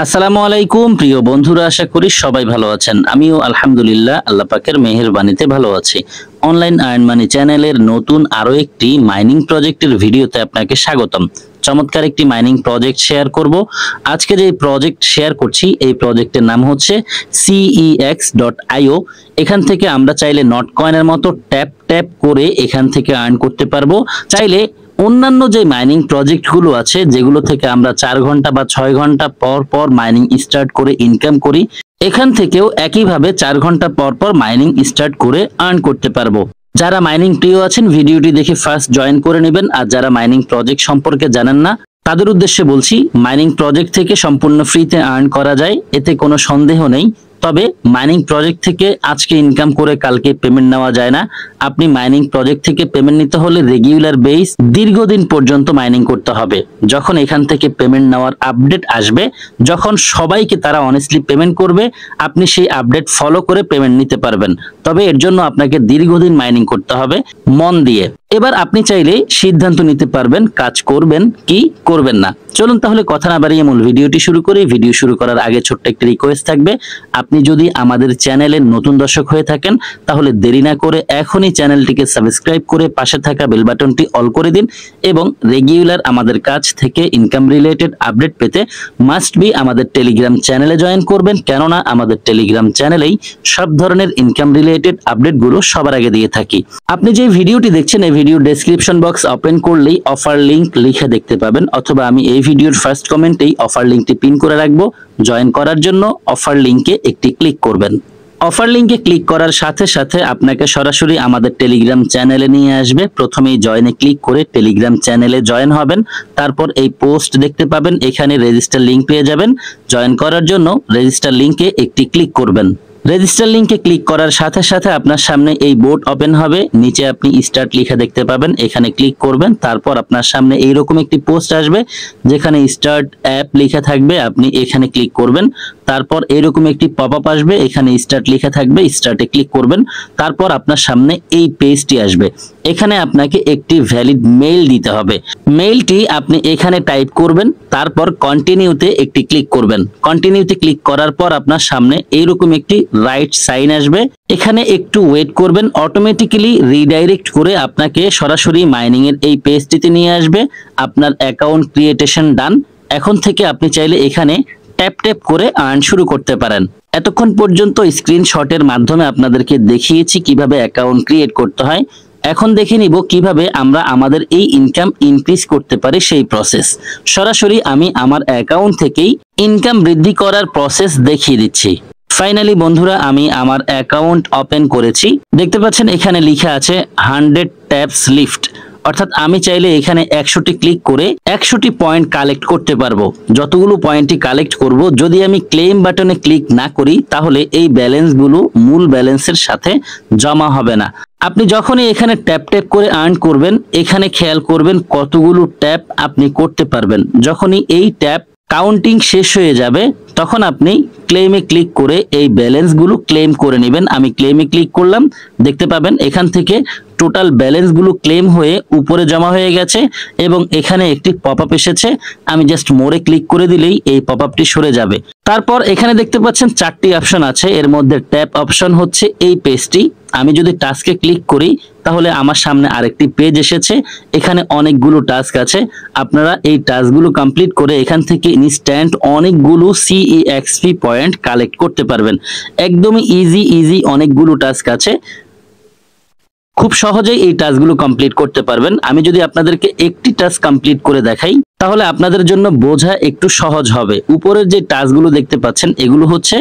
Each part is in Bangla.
আসসালামু আলাইকুম প্রিয় বন্ধুরা, আশা করি সবাই ভালো আছেন। আমিও আলহামদুলিল্লাহ আল্লাহ পাকের মেহেরবানিতে ভালো আছি। অনলাইন আর্ন মানি চ্যানেলের নতুন আরো একটি মাইনিং প্রজেক্টের ভিডিওতে আপনাকে স্বাগতম। চমৎকার একটি মাইনিং প্রজেক্ট শেয়ার করব। আজকে যে প্রজেক্ট শেয়ার করছি এই প্রজেক্টের নাম হচ্ছে cex.io। এখান থেকে আমরা চাইলে নট কয়েনের মতো ট্যাপ ট্যাপ করে এখান থেকে আর্ন করতে পারবো। চাইলে অন্যান্য যে মাইনিং প্রজেক্টগুলো আছে যেগুলো থেকে আমরা 4 ঘন্টা বা 6 ঘন্টা পর পর মাইনিং স্টার্ট করে ইনকাম করি, এখান থেকেও একইভাবে 4 ঘন্টা পর পর মাইনিং স্টার্ট করে আর্ন করতে পারবো। যারা মাইনিং প্রিয় আছেন ভিডিওটি দেখে ফার্স্ট জয়েন করে নেবেন, আর যারা মাইনিং প্রজেক্ট সম্পর্কে জানেন না তাদের উদ্দেশ্যে বলছি, মাইনিং প্রজেক্ট থেকে সম্পূর্ণ ফ্রিতে আর্ন করা যায়, এতে কোনো সন্দেহ নেই। তবে মাইনিং প্রজেক্ট থেকে আজকে ইনকাম করে কালকে পেমেন্ট নেওয়া যায় না। আপনি মাইনিং প্রজেক্ট থেকে পেমেন্ট নিতে হলে রেগুলার বেস দীর্ঘদিন পর্যন্ত মাইনিং করতে হবে। যখন এখান থেকে পেমেন্ট নেওয়ার আপডেট আসবে, যখন সবাইকে তারা অনেস্টলি পেমেন্ট করবে, আপনি সেই আপডেট ফলো করে পেমেন্ট নিতে পারবেন। তবে এর জন্য আপনাকে দীর্ঘদিন মাইনিং করতে হবে মন দিয়ে। এবার আপনি চাইলে সিদ্ধান্ত নিতে পারবেন কাজ করবেন কি করবেন না। চলুন তাহলে কথা না বাড়িয়ে মূল ভিডিওটি শুরু করি। ভিডিও শুরু করার আগে ছোট্ট একটি রিকোয়েস্ট থাকবে, আপনি যদি আমাদের চ্যানেলের নতুন দর্শক হয়ে থাকেন তাহলে দেরি না করে এখনই চ্যানেলটিকে সাবস্ক্রাইব করে পাশে থাকা বেল বাটনটি অল করে দিন, এবং রেগুলার আমাদের কাছ থেকে ইনকাম রিলেটেড আপডেট পেতে মাস্ট বি আমাদের টেলিগ্রাম চ্যানেলে জয়েন করবেন। কেননা আমাদের টেলিগ্রাম চ্যানেলেই সব ধরনের ইনকাম রিলেটেড আপডেটগুলো সবার আগে দিয়ে থাকি। আপনি যে ভিডিওটি দেখছেন এই ভিডিও ডেসক্রিপশন বক্স ওপেন করলেই অফার লিংক লিখে দেখতে পাবেন, অথবা আমি এই ভিডিওর ফার্স্ট কমেন্টেই অফার লিংকটি পিন করে রাখবো। জয়েন করার জন্য অফার লিংকে একটি ক্লিক করবেন। অফার লিংকে ক্লিক করার সাথে সাথে আপনাকে সরাসরি আমাদের টেলিগ্রাম চ্যানেলে নিয়ে আসবে। প্রথমেই জয়েনে ক্লিক করে টেলিগ্রাম চ্যানেলে জয়েন হবেন। তারপর এই পোস্ট দেখতে পাবেন, এখানে রেজিস্টার লিংক পেয়ে যাবেন। জয়েন করার জন্য রেজিস্টার লিংকে একটি ক্লিক করবেন। রেজিস্টার লিংকে ক্লিক করার সাথে সাথে আপনার সামনে এই বোর্ড ওপেন হবে। নিচে আপনি স্টার্ট লেখা দেখতে পাবেন, এখানে ক্লিক করবেন। তারপর আপনার সামনে এইরকম একটি পোস্ট আসবে যেখানে স্টার্ট অ্যাপ লেখা থাকবে, আপনি এখানে ক্লিক করবেন। তারপর এরকম একটি পপআপ আসবে, এখানে স্টার্ট লেখা থাকবে, স্টার্টে ক্লিক করবেন। তারপর আপনার সামনে এই পেজটি আসবে। এখানে আপনাকে একটি ভ্যালিড মেইল দিতে হবে। মেইলটি আপনি এখানে টাইপ করবেন, তারপর কন্টিনিউতে একটি ক্লিক করবেন। কন্টিনিউতে ক্লিক করার পর আপনার সামনে এইরকম একটি রাইট সাইন আসবে, এখানে একটু ওয়েট করবেন। অটোমেটিক্যালি রিডাইরেক্ট করে আপনাকে সরাসরি মাইনিং এর এই পেজটিতে নিয়ে আসবে। আপনার অ্যাকাউন্ট ক্রিয়েটেশন ডান। এখন থেকে আপনি চাইলে এখানে ট্যাপ ট্যাপ করে আর্ন শুরু করতে পারেন। এতক্ষণ পর্যন্ত স্ক্রিনশটের মাধ্যমে আপনাদেরকে দেখিয়েছি কিভাবে অ্যাকাউন্ট ক্রিয়েট করতে হয়। এখন দেখে নিব কিভাবে আমরা আমাদের এই ইনকাম ইনক্রিজ করতে পারি সেই প্রসেস। সরাসরি আমি আমার অ্যাকাউন্ট থেকেই ইনকাম বৃদ্ধি করার প্রসেস দেখিয়ে দিচ্ছি। ফাইনালি বন্ধুরা, আমি আমার অ্যাকাউন্ট ওপেন করেছি। দেখতে পাচ্ছেন এখানে লেখা আছে 100 ট্যাপস লিফট, অর্থাৎ আমি চাইলে এখানে 100টি ক্লিক করে 100টি পয়েন্ট কালেক্ট করতে পারবো। যতগুলো পয়েন্টই কালেক্ট করব, যদি আমি ক্লেম বাটনে ক্লিক না করি তাহলে এই ব্যালেন্সগুলো মূল ব্যালেন্সের সাথে জমা হবে না। আপনি যখনই এখানে ট্যাপ ট্যাপ করে আর্ন করবেন, এখানে খেয়াল করবেন কতগুলো ট্যাপ আপনি করতে পারবেন। যখনই এই ট্যাপ কাউন্টিং শেষ হয়ে যাবে তখন আপনি ক্লেমে ক্লিক করে এই ব্যালেন্সগুলো ক্লেম করে নেবেন। আমি ক্লেমে ক্লিক করলাম, দেখতে পাবেন এখান থেকে টোটাল ব্যালেন্সগুলো ক্লেম হয়ে উপরে জমা হয়ে গেছে, এবং এখানে একটি পপআপ এসেছে। আমি জাস্ট মোরে ক্লিক করে দিলেই এই পপআপটি সরে যাবে। তারপর এখানে দেখতে পাচ্ছেন 4টি অপশন আছে, এর মধ্যে ট্যাপ অপশন হচ্ছে এই পেজটি। আমি যদি টাস্কে ক্লিক করি তাহলে আমার সামনে আরেকটি পেজ এসেছে, এখানে অনেকগুলো টাস্ক আছে। আপনারা এই টাস্কগুলো কমপ্লিট করে এখান থেকে ইনস্ট্যান্ট অনেকগুলো CEXP পয়েন্ট কালেক্ট করতে পারবেন। একদমই ইজি অনেকগুলো টাস্ক আছে, খুব সহজেই এই টাস্কগুলো কমপ্লিট করতে পারবেন। আমি যদি আপনাদেরকে একটি টাস্ক কমপ্লিট করে দেখাই তাহলে আপনাদের জন্য বোঝা একটু সহজ হবে। উপরের যে টাস্কগুলো দেখতে পাচ্ছেন এগুলো হচ্ছে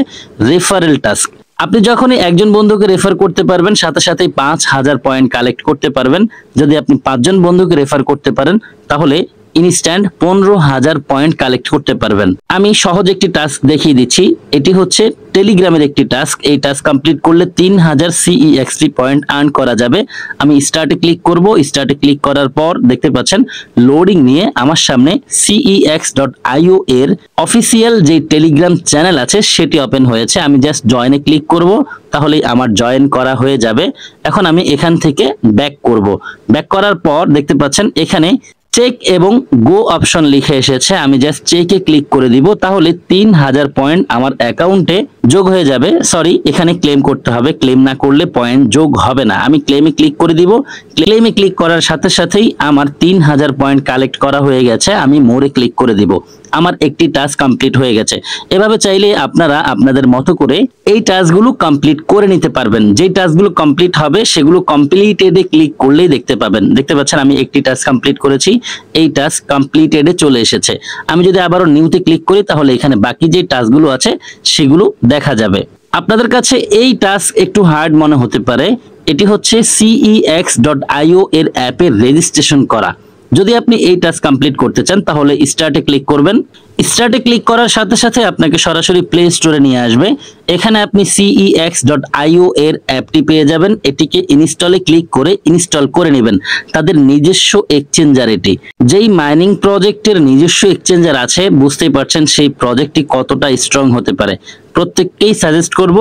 রেফারেল টাস্ক। আপনি যখনই একজন বন্ধুকে রেফার করতে পারবেন সাথে সাথে 5000 পয়েন্ট কালেক্ট করতে পারবেন। যদি আপনি 5 জন বন্ধুকে রেফার করতে পারেন তাহলে ইনস্ট্যান্ট 15,000 পয়েন্ট কালেক্ট করতে পারবেন। আমি সহজ একটি টাস্ক দেখিয়ে দিচ্ছি। এটি হচ্ছে টেলিগ্রামের একটি টাস্ক। এই টাস্ক কমপ্লিট করলে 3000 CEXP পয়েন্ট আর্ন করা যাবে। আমি স্টার্টে ক্লিক করব। স্টার্টে ক্লিক করার পর দেখতে পাচ্ছেন লোডিং নিয়ে আমার সামনে cex.io এর অফিসিয়াল যে টেলিগ্রাম চ্যানেল আছে সেটি ওপেন হয়েছে। আমি জাস্ট জয়েনে ক্লিক করব, তাহলেই আমার জয়েন করা হয়ে যাবে। এখন আমি এখান থেকে ব্যাক করব। ব্যাক করার পর দেখতে পাচ্ছেন এখানে চেক এবং গো অপশন লিখে এসেছে, আমি জাস্ট চেকে ক্লিক করে দিব, তাহলে 3000 পয়েন্ট আমার অ্যাকাউন্টে যোগ হয়ে যাবে। সরি, এখানে ক্লেম করতে হবে, ক্লেম না করলে পয়েন্ট যোগ হবে না। আমি ক্লেমে ক্লিক করে দিব, ক্লেমে ক্লিক করার সাথে সাথেই আমার 3000 পয়েন্ট কালেক্ট করা হয়ে গেছে। আমি মোরে ক্লিক করে দিব, আমার একটি টাস্ক কমপ্লিট হয়ে গেছে। এভাবে চাইলে আপনারা আপনাদের মতো করে এই টাস্কগুলো কমপ্লিট করে নিতে পারবেন। যেই টাস্কগুলো কমপ্লিট হবে সেগুলো কমপ্লিটেডে ক্লিক করলেই দেখতে পাবেন। দেখতে পাচ্ছেন আমি একটি টাস্ক কমপ্লিট করেছি, এই টাস্ক কমপ্লিটেডে চলে এসেছে। আমি যদি আবারও নিউতে ক্লিক করি তাহলে এখানে বাকি যে টাস্কগুলো আছে সেগুলো দেখা যাবে। আপনাদের কাছে এই টাস্ক একটু হার্ড মনে হতে পারে। এটি হচ্ছে cex.io এর অ্যাপের রেজিস্ট্রেশন করা। যদি আপনি এই টাস্ক কমপ্লিট করতে চান তাহলে স্টার্টে ক্লিক করবেন। স্টার্টে ক্লিক করার সাথে সাথে আপনাকে সরাসরি প্লে স্টোরে নিয়ে আসবে। এখানে আপনি cex.io এর অ্যাপটি পেয়ে যাবেন। এটিকে ইনস্টলে ক্লিক করে ইনস্টল করে নেবেন। তাদের নিজস্ব এক্সচেঞ্জার এটি। যেই মাইনিং প্রজেক্টের নিজস্ব এক্সচেঞ্জার আছে, বুঝতেই পারছেন সেই প্রজেক্টটি কতটা স্ট্রং হতে পারে। প্রত্যেককেই সাজেস্ট করব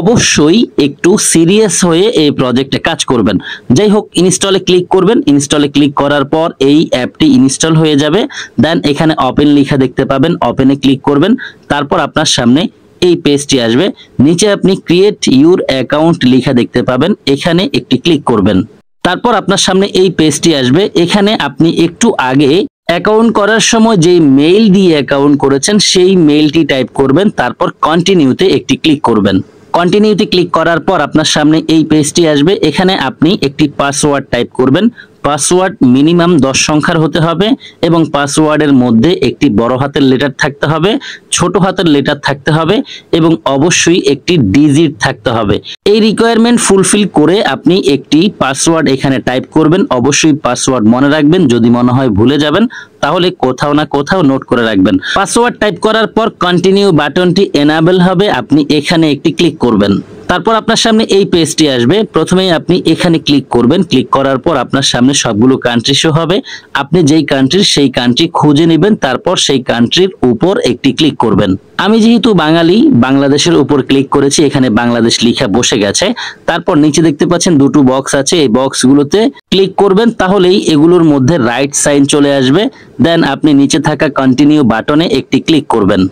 অবশ্যই একটু সিরিয়াস হয়ে এই প্রজেক্টে কাজ করবেন। যাই হোক, ইনস্টলে ক্লিক করবেন। ইনস্টলে ক্লিক করার পর এই অ্যাপটি ইনস্টল হয়ে যাবে। দেন এখানে ওপেন লেখা দেখতে পাবেন, ওপেনে ক্লিক করবেন। তারপর আপনার সামনে এই পেজটি আসবে। নিচে আপনি ক্রিয়েট ইউর অ্যাকাউন্ট লেখা দেখতে পাবেন, এখানে একটি ক্লিক করবেন। তারপর আপনার সামনে এই পেজটি আসবে। এখানে আপনি একটু আগে অ্যাকাউন্ট করার সময় যে মেইল দিয়ে অ্যাকাউন্ট করেছেন সেই মেইলটি টাইপ করবেন। তারপর কন্টিনিউতে একটি ক্লিক করবেন। কন্টিনিউতে ক্লিক করার পর আপনার সামনে এই পেজটি আসবে। এখানে আপনি একটি পাসওয়ার্ড টাইপ করবেন। পাসওয়ার্ড মিনিমাম 10 সংখ্যার হতে হবে এবং পাসওয়ার্ডের মধ্যে একটি বড় হাতের লেটার থাকতে হবে, ছোট হাতের লেটার থাকতে হবে এবং অবশ্যই একটি ডিজিট থাকতে হবে। এই রিকোয়ারমেন্ট ফুলফিল করে আপনি একটি পাসওয়ার্ড এখানে টাইপ করবেন। অবশ্যই পাসওয়ার্ড মনে রাখবেন, যদি মনে হয় ভুলে যাবেন তাহলে কোথাও না কোথাও নোট করে রাখবেন। পাসওয়ার্ড টাইপ করার পর কন্টিনিউ বাটনটি এনাবেল হবে, আপনি এখানে একটি ক্লিক করবেন। তারপর আপনার সামনে এই পেজটি আসবে। প্রথমেই আপনি এখানে ক্লিক করবেন। ক্লিক করার পর আপনার সামনে সবগুলো কান্ট্রি শো হবে। আপনি যেই কান্ট্রির সেই কান্ট্রি খুঁজে নেবেন, তারপর সেই কান্ট্রির উপর একটি ক্লিক করবেন। আমি যেহেতু বাঙালি, বাংলাদেশের উপর ক্লিক করেছি, এখানে বাংলাদেশ লেখা বসে গেছে। তারপর নিচে দেখতে পাচ্ছেন দুটো বক্স আছে, এই বক্সগুলোতে ক্লিক করবেন, তাহলেই এগুলোর মধ্যে রাইট সাইন চলে আসবে। দেন আপনি নিচে থাকা কন্টিনিউ বাটনে একটি ক্লিক করবেন।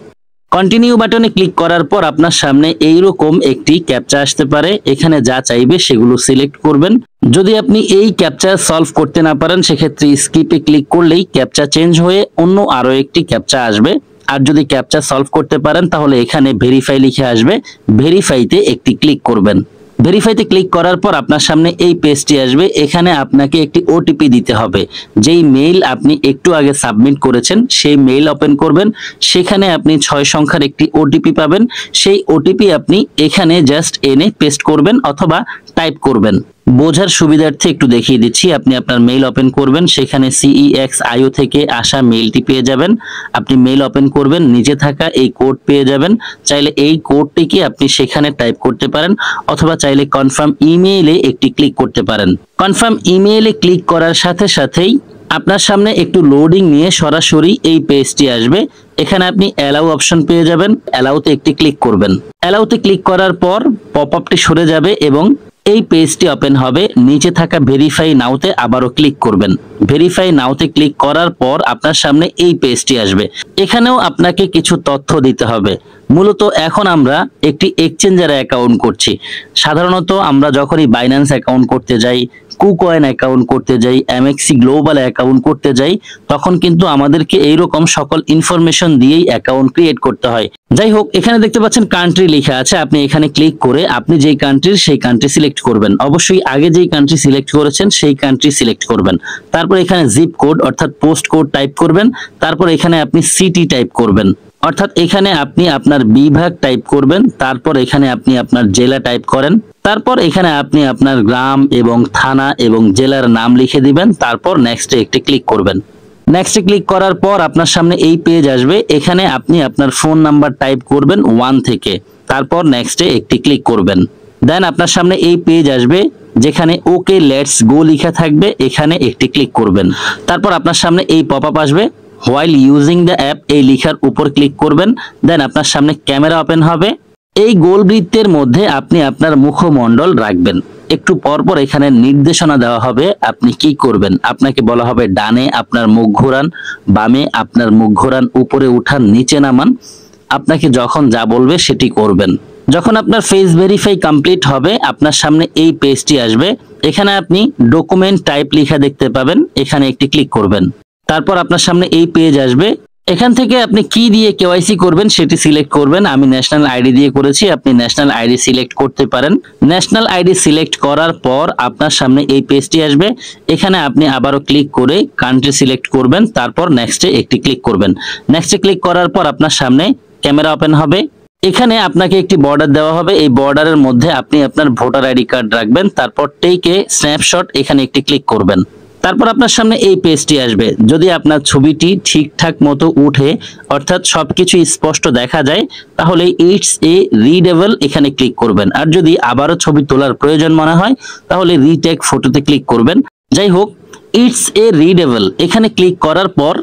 কন্টিনিউ বাটনে ক্লিক করার পর আপনার সামনে এইরকম একটি ক্যাপচা আসতে পারে। এখানে যা চাইবে সেগুলো সিলেক্ট করবেন। যদি আপনি এই ক্যাপচা সলভ করতে না পারেন সেক্ষেত্রে স্কিপে ক্লিক করলেই ক্যাপচা চেঞ্জ হয়ে অন্য আরো একটি ক্যাপচা আসবে। আর যদি ক্যাপচা সলভ করতে পারেন তাহলে এখানে ভেরিফাই লিখে আসবে, ভেরিফাইতে একটি ক্লিক করবেন। ভেরিফাইতে ক্লিক করার পর আপনার সামনে এই পেজটি আসবে। এখানে আপনাকে একটি ওটিপি দিতে হবে। যেই মেইল আপনি একটু আগে সাবমিট করেছেন সেই মেইল ওপেন করবেন। সেখানে আপনি 6 সংখ্যার একটি ওটিপি পাবেন। সেই ওটিপি আপনি এখানে জাস্ট এনে পেস্ট করবেন অথবা টাইপ করবেন। বোঝার সুবিধার্থে একটু দেখিয়ে দিচ্ছি। আপনি আপনার মেইল ওপেন করবেন, সেখানে cex.io থেকে আসা মেইলটি পেয়ে যাবেন। আপনি মেইল ওপেন করবেন, নিচে থাকা এই কোড পেয়ে যাবেন। চাইলে এই কোডটিকে আপনি সেখানে টাইপ করতে পারেন অথবা চাইলে কনফার্ম ইমেইলে একটি ক্লিক করতে পারেন। কনফার্ম ইমেইলে ক্লিক করার সাথে সাথেই আপনার সামনে একটু লোডিং নিয়ে সরাসরি এই পেজটি আসবে। এখানে আপনি অ্যালাউ অপশন পেয়ে যাবেন, অ্যালাউতে একটি ক্লিক করবেন। অ্যালাউতে ক্লিক করার পর পপআপটি সরে যাবে এবং এই পেজটি ওপেন হবে। নিচে থাকা ভেরিফাই নাওতে আবারও ক্লিক করবেন। ভেরিফাই নাওতে ক্লিক করার পর আপনার সামনে এই পেজটি আসবে। এখানেও আপনাকে কিছু তথ্য দিতে হবে। মূলত এখন আমরা একটি এক্সচেঞ্জারে অ্যাকাউন্ট করছি। সাধারণত আমরা যখনই বাইন্যান্স অ্যাকাউন্ট করতে যাই, কুকয়েন অ্যাকাউন্ট করতে যাই, এমএক্সি গ্লোবাল অ্যাকাউন্ট করতে যাই, তখন কিন্তু আমাদেরকে এইরকম সকল ইনফরমেশন দিয়েই অ্যাকাউন্ট ক্রিয়েট করতে হয়। যাই হোক, এখানে দেখতে পাচ্ছেন কান্ট্রি লেখা আছে। আপনি এখানে ক্লিক করে আপনি যেই কান্ট্রির সেই কান্ট্রি সিলেক্ট করবেন। অবশ্যই আগে যেই কান্ট্রি সিলেক্ট করেছেন সেই কান্ট্রি সিলেক্ট করবেন। তারপর এখানে জিপ কোড অর্থাৎ পোস্ট কোড টাইপ করবেন। তারপর এখানে আপনি সিটি টাইপ করবেন, অর্থাৎ এখানে আপনি আপনার বিভাগ টাইপ করবেন। তারপর এখানে আপনি আপনার জেলা টাইপ করেন। তারপর এখানে আপনি আপনার গ্রাম এবং থানা এবং জেলার নাম লিখে দিবেন। তারপর নেক্সটে একটি ক্লিক করবেন। নেক্সটে ক্লিক করার পর আপনার সামনে এই পেজ আসবে। এখানে আপনি আপনার ফোন নাম্বার টাইপ করবেন 1 থেকে। তারপর নেক্সটে একটি ক্লিক করবেন। দেন আপনার সামনে এই পেজ আসবে যেখানে ওকে লেটস গো লেখা থাকবে, এখানে একটি ক্লিক করবেন। তারপর আপনার সামনে এই পপআপ আসবে, হোয়াইল ইউজিং দ্য অ্যাপ এই লেখার উপর ক্লিক করবেন। দেন আপনার সামনে ক্যামেরা ওপেন হবে। এই গোল বৃত্তের মধ্যে আপনি আপনার মুখমণ্ডল রাখবেন। একটু পর পর এখানে নির্দেশনা দেওয়া হবে আপনি কি করবেন। আপনাকে বলা হবে ডানে আপনার মুখ ঘোরান, বামে আপনার মুখ ঘোরান, উপরে উঠান, নিচে নামান। আপনাকে যখন যা বলবে সেটি করবেন। যখন আপনার ফেস ভেরিফাই কমপ্লিট হবে আপনার সামনে এই পেজটি আসবে। এখানে আপনি ডকুমেন্ট টাইপ লেখা দেখতে পাবেন, এখানে একটি ক্লিক করবেন। তারপর আপনার সামনে এই পেজ আসবে। এখান থেকে আপনি কি দিয়ে কেওয়াইসি করবেন সেটি সিলেক্ট করবেন। আমি ন্যাশনাল আইডি দিয়ে করেছি, আপনি ন্যাশনাল আইডি সিলেক্ট করতে পারেন। ন্যাশনাল আইডি সিলেক্ট করার পর আপনার সামনে এই পেজটি আসবে। এখানে আপনি আবারও ক্লিক করে কান্ট্রি সিলেক্ট করবেন, তারপর নেক্সটে একটি ক্লিক করবেন। নেক্সটে ক্লিক করার পর আপনার সামনে ক্যামেরা ওপেন হবে। এখানে আপনাকে একটি বর্ডার দেওয়া হবে, এই বর্ডারের মধ্যে আপনি আপনার ভোটার আইডি কার্ড রাখবেন, তারপর টেক এ স্ন্যাপশট এখানে একটি ক্লিক করবেন। তারপর আপনার সামনে এই পেজটি আসবে। যদি আপনার ছবিটি ঠিকঠাক মতো উঠে অর্থাৎ সবকিছু স্পষ্ট দেখা যায় তাহলে ইটস এ রিডেবল এখানে ক্লিক করবেন। আর যদি আবারও ছবি তোলার প্রয়োজন মনে হয় তাহলে রিটেক ফটোতে ক্লিক করবেন। যাই হোক, ইটস এ রিডেবল এখানে ক্লিক করার পর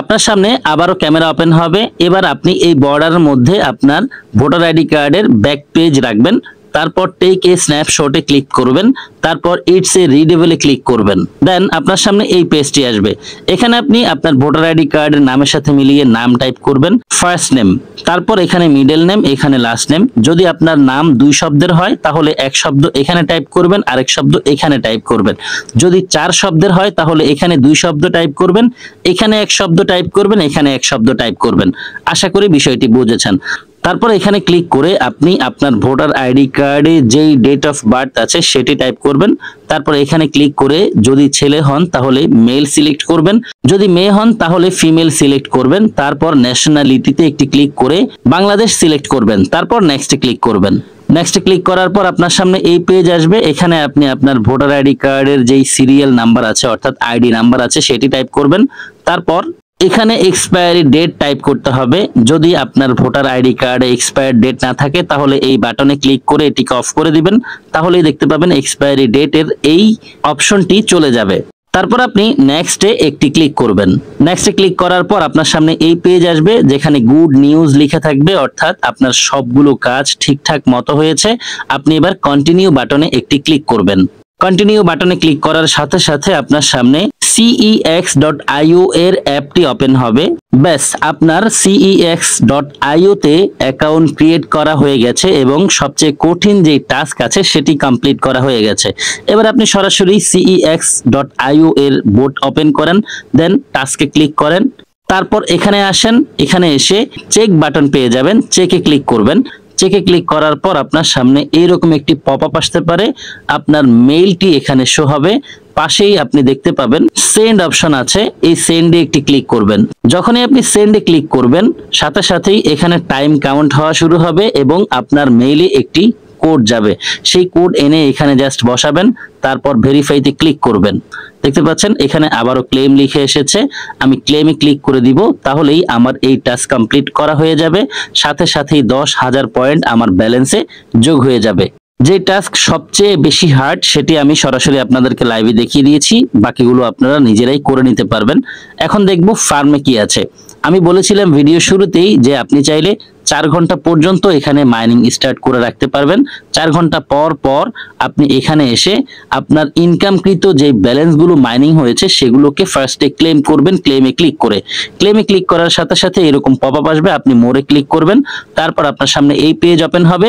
আপনার সামনে আবারও ক্যামেরা ওপেন হবে। এবার আপনি এই বর্ডারের মধ্যে আপনার ভোটার আইডি কার্ডের ব্যাক পেজ রাখবেন, তারপর টেক এ স্ন্যাপশটে ক্লিক করবেন, তারপর ইটস এ রিডেবলে ক্লিক করবেন। দেন আপনার সামনে এই পেজটি আসবে। এখানে আপনি আপনার ভোটার আইডি কার্ডের নামের সাথে মিলিয়ে নাম টাইপ করবেন, ফার্স্ট নেম, তারপর এখানে মিডল নেম, এখানে লাস্ট নেম। যদি আপনার নাম 2 শব্দের হয় তাহলে 1 শব্দ এখানে টাইপ করবেন, আরেক শব্দ এখানে টাইপ করবেন। যদি 4 শব্দের হয় তাহলে এখানে 2 শব্দ টাইপ করবেন, এখানে 1 শব্দ টাইপ করবেন, এখানে 1 শব্দ টাইপ করবেন। আশা করি বিষয়টি বুঝেছেন। তারপর এখানে ক্লিক করে আপনি আপনার ভোটার আইডি কার্ডে যেই ডেট অফ বার্থ আছে সেটি টাইপ করবেন। তারপর এখানে ক্লিক করে যদি ছেলে হন তাহলে মেল সিলেক্ট করবেন, যদি মেয়ে হন তাহলে ফিমেল সিলেক্ট করবেন। তারপর ন্যাশনালিটিতে একটি ক্লিক করে বাংলাদেশ সিলেক্ট করবেন, তারপর নেক্সটে ক্লিক করবেন। নেক্সটে ক্লিক করার পর আপনার সামনে এই পেজ আসবে। এখানে আপনি আপনার ভোটার আইডি কার্ডের যেই সিরিয়াল নাম্বার আছে অর্থাৎ আইডি নাম্বার আছে সেটি টাইপ করবেন। তারপর এখানে এক্সপায়ারি ডেট টাইপ করতে হবে। যদি আপনার ভোটার আইডি কার্ডে এক্সপায়ার ডেট না থাকে তাহলে এই বাটনে ক্লিক করে এটিকে অফ করে দিবেন, তাহলেই দেখতে পাবেন এক্সপায়ারি ডেটের এই অপশনটি চলে যাবে। তারপর আপনি নেক্সটে একটি ক্লিক করবেন। নেক্সটে ক্লিক করার পর আপনার সামনে এই পেজ আসবে যেখানে গুড নিউজ লেখা থাকবে, অর্থাৎ আপনার সবগুলো কাজ ঠিকঠাক মতো হয়েছে। আপনি এবার কন্টিনিউ বাটনে একটি ক্লিক করবেন। কন্টিনিউ বাটনে ক্লিক করার সাথে সাথে আপনার সামনে cex.io এর অ্যাপটি ওপেন হবে। ব্যাস, আপনার cex.io তে অ্যাকাউন্ট ক্রিয়েট করা হয়ে গেছে এবং সবচেয়ে কঠিন যে টাস্ক আছে সেটি কমপ্লিট করা হয়ে গেছে। এবার আপনি সরাসরি cex.io এর বোট ওপেন করেন, দেন টাস্কে ক্লিক করেন। তারপর এখানে আসেন, এখানে এসে চেক বাটন পেয়ে যাবেন, চেকে ক্লিক করবেন। চেকে ক্লিক করার পর আপনার সামনে এইরকম একটি পপআপ আসতে পারে, আপনার মেইলটি এখানে শো হবে। পাশেই আপনি দেখতে পাবেন সেন্ড অপশন আছে, এই সেন্ডে একটি ক্লিক করবেন। যখনই আপনি সেন্ডে ক্লিক করবেন সাথে সাথেই এখানে টাইম কাউন্ট হওয়া শুরু হবে এবং আপনার মেইলে একটি কোড যাবে। সেই কোড এনে এখানে জাস্ট বসাবেন, তারপর ভেরিফাইতে ক্লিক করবেন। দেখতে পাচ্ছেন এখানে আবারও ক্লেম লিখে এসেছে, আমি ক্লেমে ক্লিক করে দিব, তাহলেই আমার এই টাস্ক কমপ্লিট করা হয়ে যাবে। সাথে সাথেই 10,000 পয়েন্ট আমার ব্যালেন্সে যোগ হয়ে যাবে। যে টাস্ক সবচেয়ে বেশি হার্ড সেটি আমি সরাসরি আপনাদেরকে লাইভে দেখিয়ে দিয়েছি, বাকিগুলো আপনারা নিজেরাই করে নিতে পারবেন। এখন দেখব ফার্মে কি আছে। আমি বলেছিলাম ভিডিও শুরুতেই যে আপনি চাইলে 4 ঘন্টা পর্যন্ত এখানে মাইনিং স্টার্ট করে রাখতে পারবেন। 4 ঘন্টা পর পর আপনি এখানে এসে আপনার ইনকামকৃত যে ব্যালেন্সগুলো মাইনিং হয়েছে সেগুলোকে ফার্স্টে ক্লেম করবেন। ক্লেমে ক্লিক করে ক্লেমে ক্লিক করার সাথে সাথে এরকম পপআপ আসবে, আপনি মোরে ক্লিক করবেন। তারপর আপনার সামনে এই পেজ ওপেন হবে।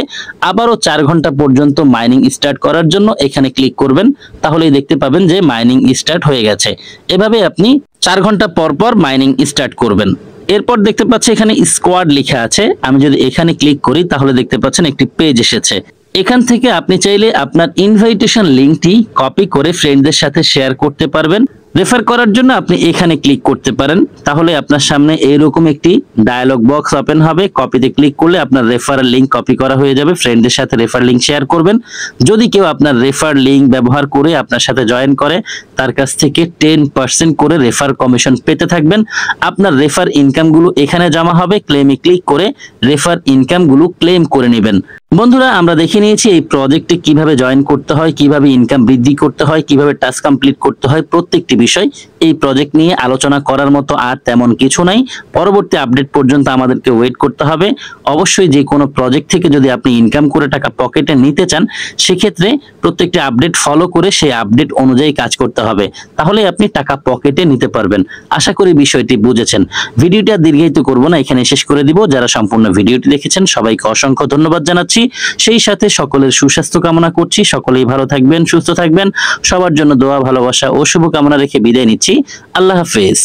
আবারও 4 ঘন্টা পর্যন্ত মাইনিং স্টার্ট করার জন্য এখানে ক্লিক করবেন, তাহলেই দেখতে পাবেন যে মাইনিং স্টার্ট হয়ে গেছে। এভাবে আপনি 4 ঘন্টা পর পর মাইনিং স্টার্ট করবেন। এরপর দেখতে পাচ্ছি এখানে স্কোয়াড লেখা আছে, আমি যদি এখানে ক্লিক করি তাহলে দেখতে পাচ্ছেন একটি পেজ এসেছে। এখান থেকে আপনি চাইলে আপনার ইনভাইটেশন লিংকটি কপি করে ফ্রেন্ডদের সাথে শেয়ার করতে পারবেন। রেফার করার জন্য আপনি এখানে ক্লিক করতে পারেন, তাহলে আপনার সামনে এরকম একটি ডায়ালগ বক্স ওপেন হবে। কপিতে ক্লিক করলে আপনার রেফারেল লিংক কপি করা হয়ে যাবে। ফ্রেন্ডদের সাথে রেফার লিংক শেয়ার করবেন। যদি কেউ আপনার রেফার লিংক ব্যবহার করে আপনার সাথে জয়েন করে তার কাছ থেকে 10% করে রেফার কমিশন পেতে থাকবেন। আপনার রেফার ইনকামগুলো এখানে জমা হবে। ক্লেমে ক্লিক করে রেফার ইনকামগুলো ক্লেম করে নেবেন। বন্ধুরা, আমরা দেখে নিয়েছি এই প্রজেক্টে কিভাবে জয়েন করতে হয়, কিভাবে ইনকাম বৃদ্ধি করতে হয়, কিভাবে টাস্ক কমপ্লিট করতে হয়। প্রত্যেকটি বিষয় এই প্রজেক্ট নিয়ে আলোচনা করার মতো আর তেমন কিছু নাই। পরবর্তী আপডেট পর্যন্ত আমাদেরকে ওয়েট করতে হবে। অবশ্যই যে কোনো প্রজেক্ট থেকে যদি আপনি ইনকাম করে টাকা পকেটে নিতে চান, সেক্ষেত্রে প্রত্যেকটি আপডেট ফলো করে সেই আপডেট অনুযায়ী কাজ করতে হবে। তাহলে আপনি টাকা পকেটে নিতে পারবেন। আশা করি বিষয়টি বুঝেছেন। ভিডিওটি আর দীর্ঘায়িত করব না, এখানে শেষ করে দিব। যারা সম্পূর্ণ ভিডিওটি দেখেছেন সবাইকে অসংখ্য ধন্যবাদ জানাচ্ছি। সেই সাথে সকলের সুস্বাস্থ্য কামনা করছি। সকলেই ভালো থাকবেন, সুস্থ থাকবেন। সবার জন্য দোয়া, ভালোবাসা ও শুভকামনা রেখে বিদায় নিচ্ছি। আল্লাহ হাফেজ।